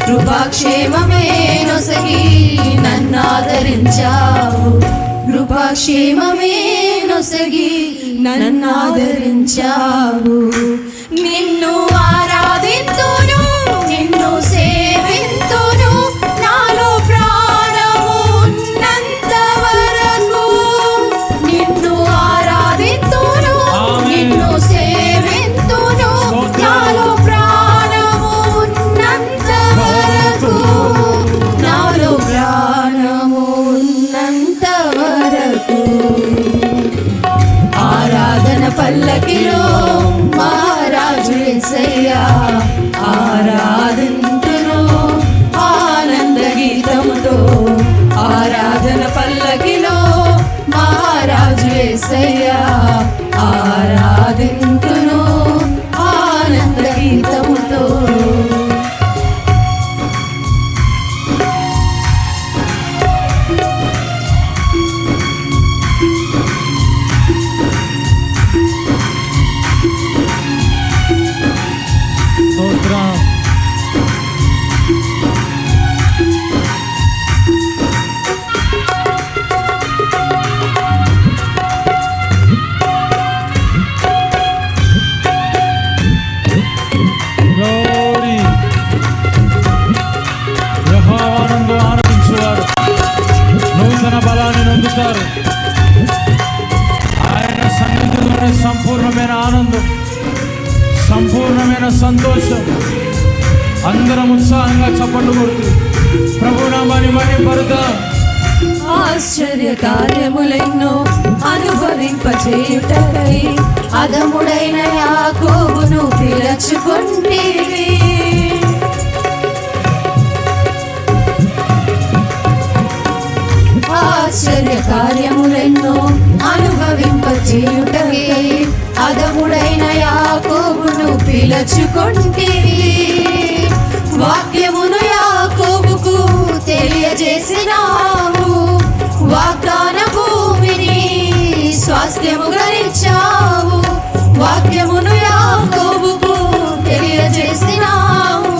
కృపాక్షేమమే నొసగి నన్నాదరించావు. కృపాక్షేమమే నొసగి నన్నాదరించావు. నిన్ను ఆరాధింతును, నిన్ను సేవింతును, నాలో ప్రాణము ఉన్నంత వరకు. నిన్ను ఆరాధింతును, నిన్ను సేవింతును, నాలో ప్రాణము ఉన్నంత వరకు. నాలో ప్రాణము ఉన్నంత వరకు. ఆరాధన పల్లకిలో మహారాజు యేసయ్యా ఆరాధింతును ఆనంద గీతముతో. ఆరాధన పల్లకిలో మహారాజు యేసయ్యా ఆరాధింతును ఆనంద గీతముతో. ఆయన సన్నిధిలోనే సంపూర్ణమైన ఆనందం, సంపూర్ణమైన సంతోషం. అందరం ఉత్సాహంగా చప్పట్లు కొడుతూ ప్రభునామాన్ని మహిమపరుద్దాం. ఆశ్చర్య కార్యములెన్నో అనుభవింపచేయుటకై అదముడైన యాకోబును పిలుచుకొంటివి. ఆశ్చర్య కార్యములెన్నో అనుభవింపచేయుటకై అదముడైన యాకోబును పిలుచుకొంటివి. వాక్యమును యాకోబుకు తెలియజేసినావు. వాగ్దాన భూమిని స్వాస్థ్యముగా ఇచ్చావు. వాక్యమును యాకోబుకు తెలియజేసినావు.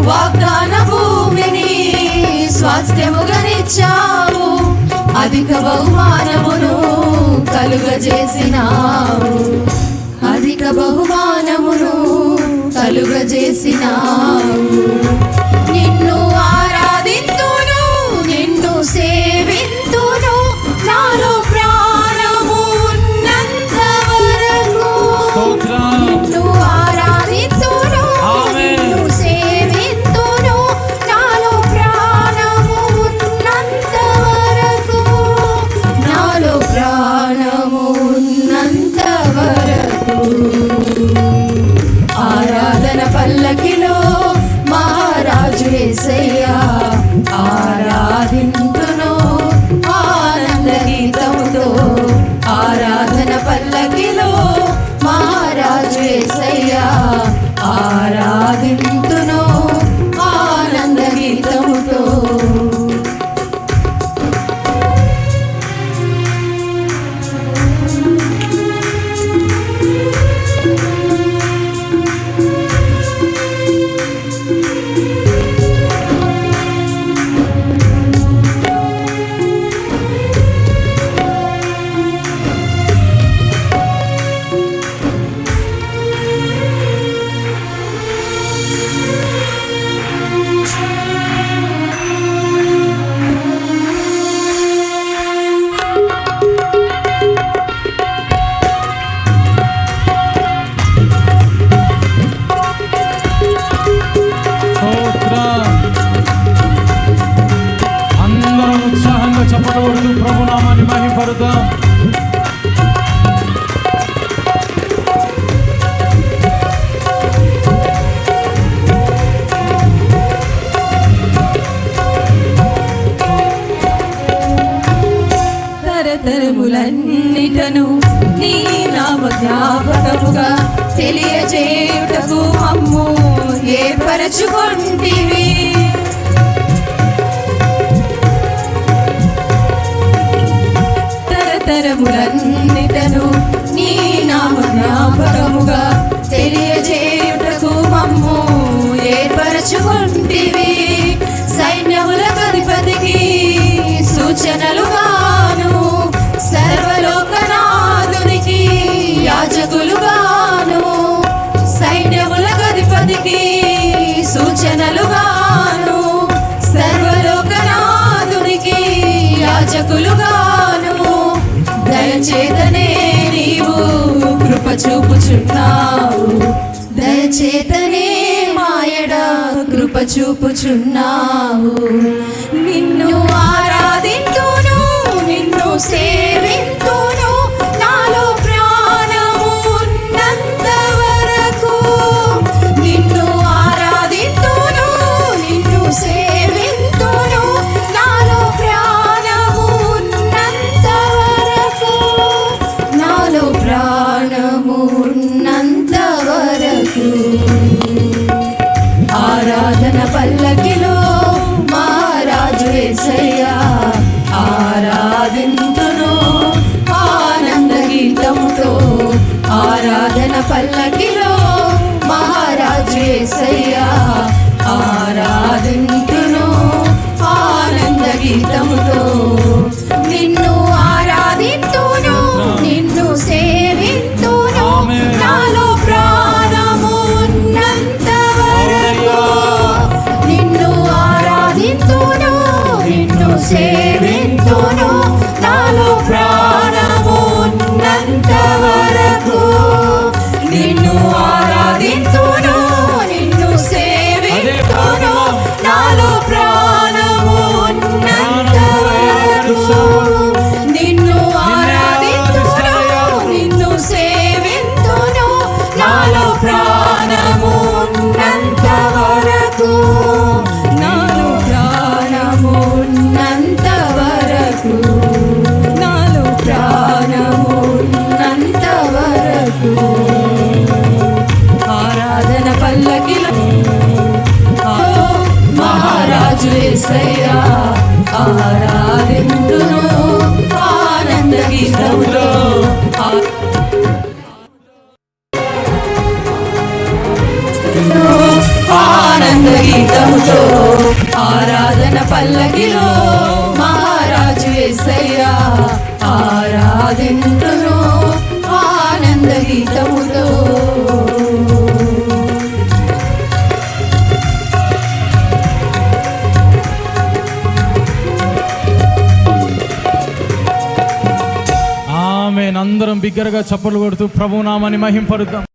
వాగ్దాన భూమిని స్వాస్థ్యముగా ఇచ్చావు. అధిక బహుమానమును కలుగజేసినావు. అధిక బహుమానమును కలుగజేసినావు. నిన్ను ఆరాధింతును, నిన్ను సేవింతును, నాలో ప్రాణము ఉన్నంత వరకు. నిన్ను ఆరాధింతును, నిన్ను సేవింతును, నాలో ప్రాణము ఉన్నంత వరకు. నాలో ప్రాణము ఉన్నంత వరకు. ఆరాధన పల్లకిలో మహారాజు యేసయ్యా ఆరాధింతును ఆనంద గీతముతో. ఆరాధన పల్లకిలో మహారాజు యేసయ్యా ఆరాధింతును ఆనంద గీతముతో. ప్రభునామాన్ని మహిమపరుద్దాం. తరతరములన్నిటను నీ నామ జ్ఞాపకముగా తెలియజేయుటకు మమ్ము ఏర్పరచుకొంటివి. తరతరములన్నిటను నీ నామ జ్ఞాపకముగా తెలియజేయుటకు మమ్ము ఏర్పరచుకొంటివి. ఉంటివి. సైన్యములకు అధిపతికి సూచనలుగాను, సర్వలోకనాథునికి యాజకులుగాను. సైన్యములకు అధిపతికి సూచనలుగాను, సర్వలోకనాథునికి యాజకులుగాను. దయచేతనే నీవు కృప చూపుచున్నావు, దయచేతనే మాయడ కృప చూపుచున్నావు. నిన్ను ఆరాధింతును, నిన్ను సేవింతును, నాలో ప్రాణము ఉన్నంత వరకు. నిన్ను ఆరాధింతును, నిన్ను సేవింతును, నాలో ప్రాణము ఉన్నంత వరకు. నాలో ప్రాణము ఉన్నంత వరకు. ఆరాధన పల్లకిలో మహారాజు యేసయ్యా ఆరాధింతును ఆనంద గీతముతో. ఆరాధన పల్లకిలో మహారాజు యేసయ్యా ఆరాధింతును ఆనంద గీతముతో. నిన్ను ఆరాధింతును, నిన్ను సేవింతును, నాలో ప్రాణము ఉన్నంత వరకు. నిన్ను ఆరాధింతును, నిన్ను సేవింతును, నాలో ప్రాణము ఉన్నంత వరకు. నిన్ను ఆరాధింతును, నిన్ను సేవింతును, నాలో ప్రాణము ఉన్నంత వరకు. నిన్ను ఆరాధింతును, నిన్ను సేవింతును, నాలో ప్రాణము ఉన్నంత వరకు. నాలో ప్రాణము ఉన్నంత వరకు. నాలో ప్రాణము ఉన్నంత వరకు. ఆరాధన పల్లకిలో మహారాజు యేసయ్యా ఆరాధింతును ఆనంద గీతముతో. ఆనంద గీతముతో ఆరాధన పల్లకిలో మహారాజు యేసయ్యా ఆరాధింతును ఆనంద గీతముతో. ఆమేన్. అందరం బిగ్గరగా చప్పట్లు కొడుతూ ప్రభునామాన్ని మహింపరుద్దాం.